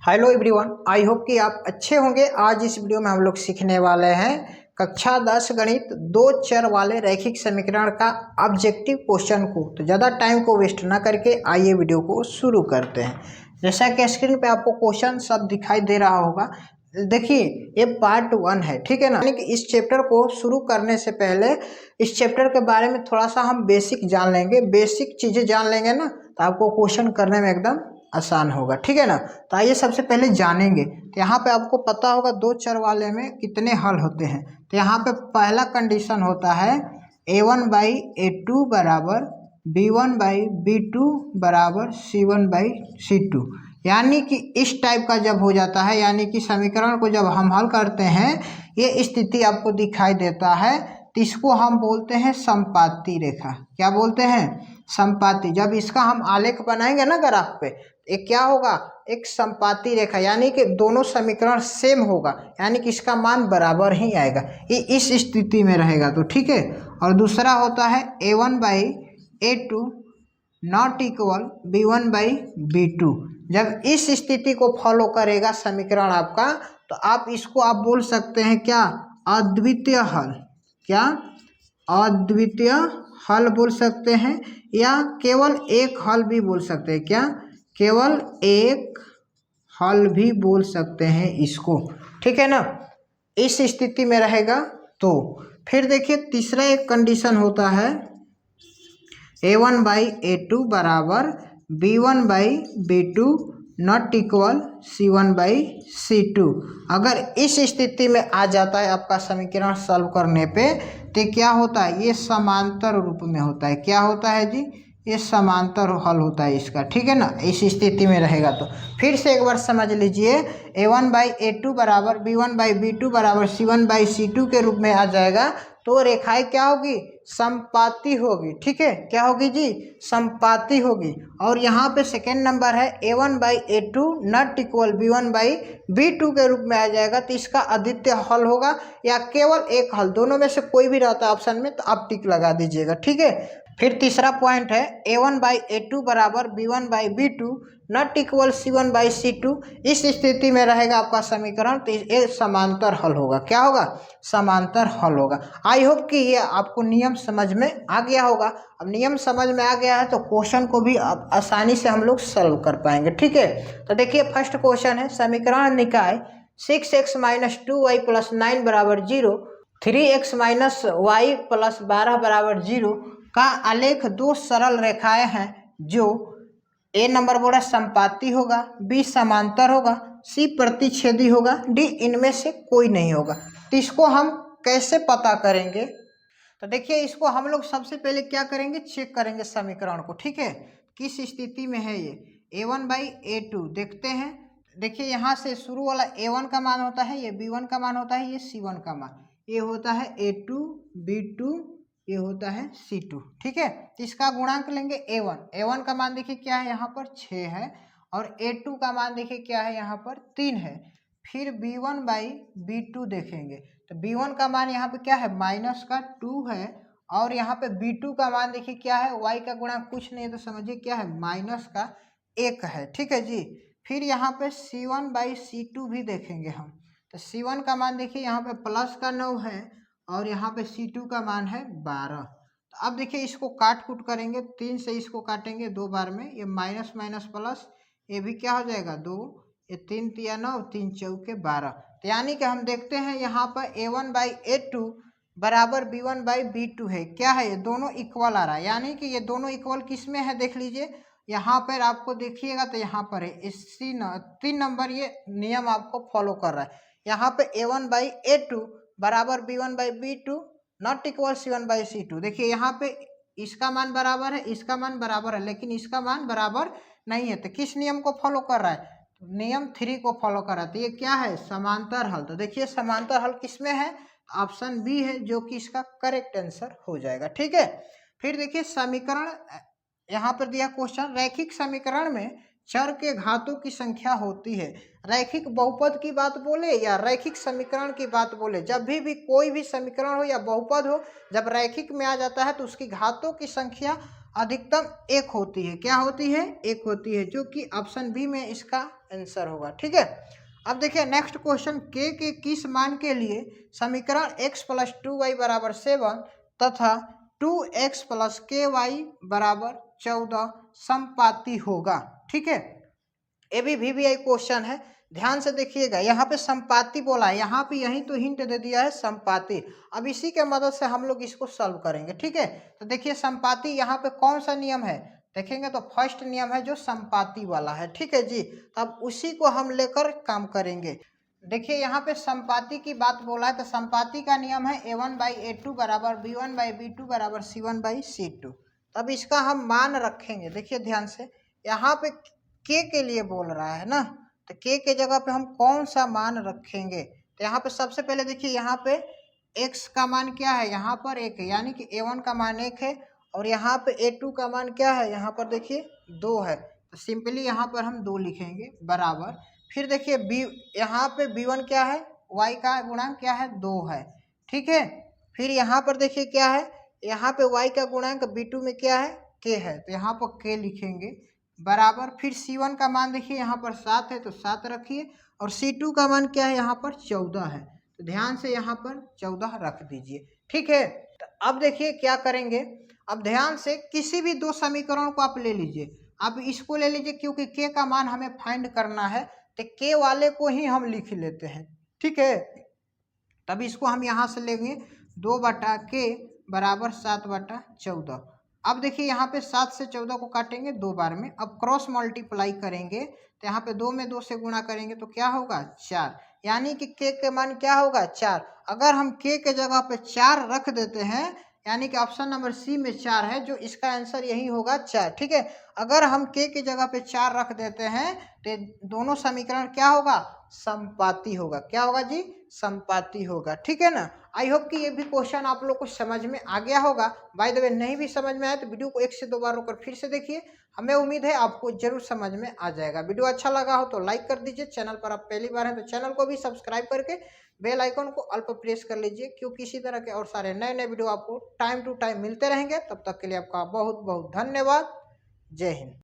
Hello everyone, I hope कि आप अच्छे होंगे। आज इस वीडियो में हम लोग सीखने वाले हैं कक्षा 10 गणित दो चर वाले रैखिक समीकरण का ऑब्जेक्टिव क्वेश्चन को। तो ज़्यादा टाइम को वेस्ट ना करके आइए वीडियो को शुरू करते हैं। जैसा कि स्क्रीन पे आपको क्वेश्चन सब दिखाई दे रहा होगा, देखिए ये पार्ट 1 है, ठीक है ना। यानी कि इस चैप्टर को शुरू करने से पहले इस चैप्टर के बारे में थोड़ा सा हम बेसिक जान लेंगे। बेसिक चीज़ें जान लेंगे ना तो आपको क्वेश्चन करने में एकदम आसान होगा, ठीक है ना। तो आइए सबसे पहले जानेंगे। तो यहाँ पे आपको पता होगा दो चर वाले में कितने हल होते हैं। तो यहाँ पे पहला कंडीशन होता है a1/a2 बराबर b1/b2 बराबर c1/c2। यानी कि इस टाइप का जब हो जाता है, यानी कि समीकरण को जब हम हल करते हैं, ये स्थिति आपको दिखाई देता है, तो इसको हम बोलते हैं समपाती रेखा। क्या बोलते हैं? समपाती। जब इसका हम आलेख बनाएंगे ना ग्राफ पे, एक क्या होगा, एक समपाती रेखा, यानी कि दोनों समीकरण सेम होगा, यानी कि इसका मान बराबर ही आएगा। ये इस स्थिति में रहेगा, तो ठीक है। और दूसरा होता है a1/a2 नॉट इक्वल b1/b2। जब इस स्थिति को फॉलो करेगा समीकरण आपका, तो आप इसको आप बोल सकते हैं क्या, अद्वितीय हल। क्या? अद्वितीय हल बोल सकते हैं, या केवल एक हल भी बोल सकते हैं। क्या? केवल एक हल भी बोल सकते हैं इसको, ठीक है ना। इस स्थिति में रहेगा। तो फिर देखिए तीसरा एक कंडीशन होता है a1/a2 बराबर b1/b2 नॉट इक्वल c1/c2। अगर इस स्थिति में आ जाता है आपका समीकरण सॉल्व करने पे, तो क्या होता है, ये समांतर रूप में होता है। क्या होता है जी? ये समांतर हल होता है इसका, ठीक है ना। इस स्थिति में रहेगा। तो फिर से एक बार समझ लीजिए, a1/a2 बराबर b1/b2 बराबर c1/c2 के रूप में आ जाएगा। तो रेखाएं क्या होगी, समपाती होगी, ठीक है। क्या होगी जी? समपाती होगी। और यहाँ पे सेकेंड नंबर है a1/a2 नॉट इक्वल b1/b2 के रूप में आ जाएगा। तो इसका अद्वितीय हल होगा या केवल एक हल, दोनों में से कोई भी रहता है ऑप्शन में, तो आप टिक लगा दीजिएगा, ठीक है। फिर तीसरा पॉइंट है a1/a2 बराबर b1/b2 नॉट इक्वल c1/c2। इस स्थिति में रहेगा आपका समीकरण, तो ये समांतर हल होगा। क्या होगा? समांतर हल होगा। आई होप कि ये आपको नियम समझ में आ गया होगा। अब नियम समझ में आ गया है तो क्वेश्चन को भी अब आसानी से हम लोग सॉल्व कर पाएंगे, ठीक है। तो देखिए फर्स्ट क्वेश्चन है, समीकरण निकाय 6x - 2y + 9 बराबर 0, 3x - y + 12 बराबर 0 का आलेख दो सरल रेखाएं हैं जो ए नंबर बोला समपाती होगा, बी समांतर होगा, सी प्रतिच्छेदी होगा, डी इनमें से कोई नहीं होगा। तो इसको हम कैसे पता करेंगे? तो देखिए इसको हम लोग सबसे पहले क्या करेंगे, चेक करेंगे समीकरण को, ठीक है। किस स्थिति में है ये a1/a2 देखते हैं। देखिए यहाँ से शुरू वाला a1 का मान होता है, ये b1 का मान होता है, ये c1 का मान, ये होता है a2 b2, ये होता है c2, ठीक है। तो इसका गुणांक लेंगे a1 का मान देखिए क्या है, यहाँ पर 6 है, और a2 का मान देखिए क्या है, यहाँ पर 3 है। फिर b1/b2 देखेंगे, तो b1 का मान यहाँ पे क्या है, -2 है, और यहाँ पे b2 का मान देखिए क्या है, y का गुणांक कुछ नहीं है, तो समझिए क्या है, -1 है, ठीक है जी। फिर यहाँ पे c1/c2 भी देखेंगे हम, तो c1 का मान देखिए यहाँ पे +9 है, और यहाँ पे c2 का मान है 12। तो अब देखिए इसको काट कूट करेंगे, 3 से इसको काटेंगे 2 बार में, ये माइनस माइनस प्लस, ये भी क्या हो जाएगा 2, ये 3 तिया 9, 3 चौके 12। तो यानी कि हम देखते हैं यहाँ पर a1/a2 बराबर b1/b2 है। क्या है, ये दोनों इक्वल आ रहा है, यानी कि ये दोनों इक्वल किस में है, देख लीजिए यहाँ पर आपको देखिएगा, तो यहाँ पर है इसी 3 नंबर ये नियम आपको फॉलो कर रहा है। यहाँ पे a1/a2 बराबर b1/b2 नॉट इक्वल c1/c2। देखिए यहाँ पे इसका मान बराबर है, इसका मान बराबर है, लेकिन इसका मान बराबर नहीं है। तो किस नियम को फॉलो कर रहा है, नियम 3 को फॉलो कर रहा है। तो ये क्या है, समांतर हल। तो देखिए समांतर हल किसमें है, ऑप्शन बी है, जो कि इसका करेक्ट आंसर हो जाएगा, ठीक है। फिर देखिए समीकरण यहाँ पर दिया क्वेश्चन, रैखिक समीकरण में चर के घातों की संख्या होती है। रैखिक बहुपद की बात बोले या रैखिक समीकरण की बात बोले, जब भी कोई भी समीकरण हो या बहुपद हो, जब रैखिक में आ जाता है तो उसकी घातों की संख्या अधिकतम एक होती है। क्या होती है? एक होती है, जो कि ऑप्शन बी में इसका आंसर होगा। ठीक है, अब देखिए नेक्स्ट क्वेश्चन, के किस मान के लिए समीकरण x प्लस 2y बराबर 7 तथा 2x प्लस ky बराबर 14 समपाती होगा। ठीक है, ये भी VBI क्वेश्चन है, ध्यान से देखिएगा। यहाँ पे संपाति बोला है, यहाँ पे यही तो हिंट दे दिया है संपाति। अब इसी के मदद से हम लोग इसको सॉल्व करेंगे। ठीक है, तो देखिए संपाति यहाँ पे कौन सा नियम है देखेंगे तो फर्स्ट नियम है जो संपाति वाला है। ठीक है जी, तो अब उसी को हम लेकर काम करेंगे। देखिए यहाँ पे संपाति की बात बोला है, तो संपाति का नियम है A1/A2 बराबर B1/B2 बराबर C1/C2। तब इसका हम मान रखेंगे। देखिए ध्यान से, यहाँ पे के लिए बोल रहा है ना, तो के जगह पे हम कौन सा मान रखेंगे? तो यहाँ पे सबसे पहले देखिए, यहाँ पे x का मान क्या है, यहाँ पर 1 है, यानी कि A1 का मान 1 है, और यहाँ पे A2 का मान क्या है, यहाँ पर देखिए 2 है। तो सिंपली यहाँ पर हम 2 लिखेंगे बराबर, फिर देखिए बी, यहाँ पे B1 क्या है, y का गुणांक क्या है, 2 है। ठीक है, फिर यहाँ पर देखिए क्या है, यहाँ पे y का गुणांक B2 में क्या है, k है, तो यहाँ पर k लिखेंगे बराबर, फिर C1 का मान देखिए यहाँ पर 7 है, तो 7 रखिए, और C2 का मान क्या है, यहाँ पर 14 है, तो ध्यान से यहाँ पर 14 रख दीजिए। ठीक है, तो अब देखिए क्या करेंगे, अब ध्यान से किसी भी दो समीकरण को आप ले लीजिए। आप इसको ले लीजिए, क्योंकि के का मान हमें फाइंड करना है, तो के वाले को ही हम लिख लेते हैं। ठीक है, तब इसको हम यहाँ से लेंगे 2/k बराबर 7/14। अब देखिए यहाँ पे 7 से 14 को काटेंगे 2 बार में, अब क्रॉस मल्टीप्लाई करेंगे, तो यहाँ पे 2 में 2 से गुणा करेंगे तो क्या होगा, 4, यानी कि के मान क्या होगा, 4। अगर हम के जगह पे 4 रख देते हैं, यानी कि ऑप्शन नंबर सी में 4 है, जो इसका आंसर यही होगा 4। ठीक है, अगर हम के जगह पे 4 रख देते हैं तो दोनों समीकरण क्या होगा, संपाती होगा। क्या होगा जी, संपाती होगा। ठीक है ना, आई होप कि ये भी क्वेश्चन आप लोग को समझ में आ गया होगा। बाय द वे, नहीं भी समझ में आया तो वीडियो को 1 से 2 बार रोकर फिर से देखिए, हमें उम्मीद है आपको जरूर समझ में आ जाएगा। वीडियो अच्छा लगा हो तो लाइक कर दीजिए, चैनल पर आप पहली बार हैं तो चैनल को भी सब्सक्राइब करके बेल आइकन को ऑल पर प्रेस कर लीजिए, क्योंकि इसी तरह के और सारे नए नए वीडियो आपको टाइम टू टाइम मिलते रहेंगे। तब तक के लिए आपका बहुत बहुत धन्यवाद। जय हिंद।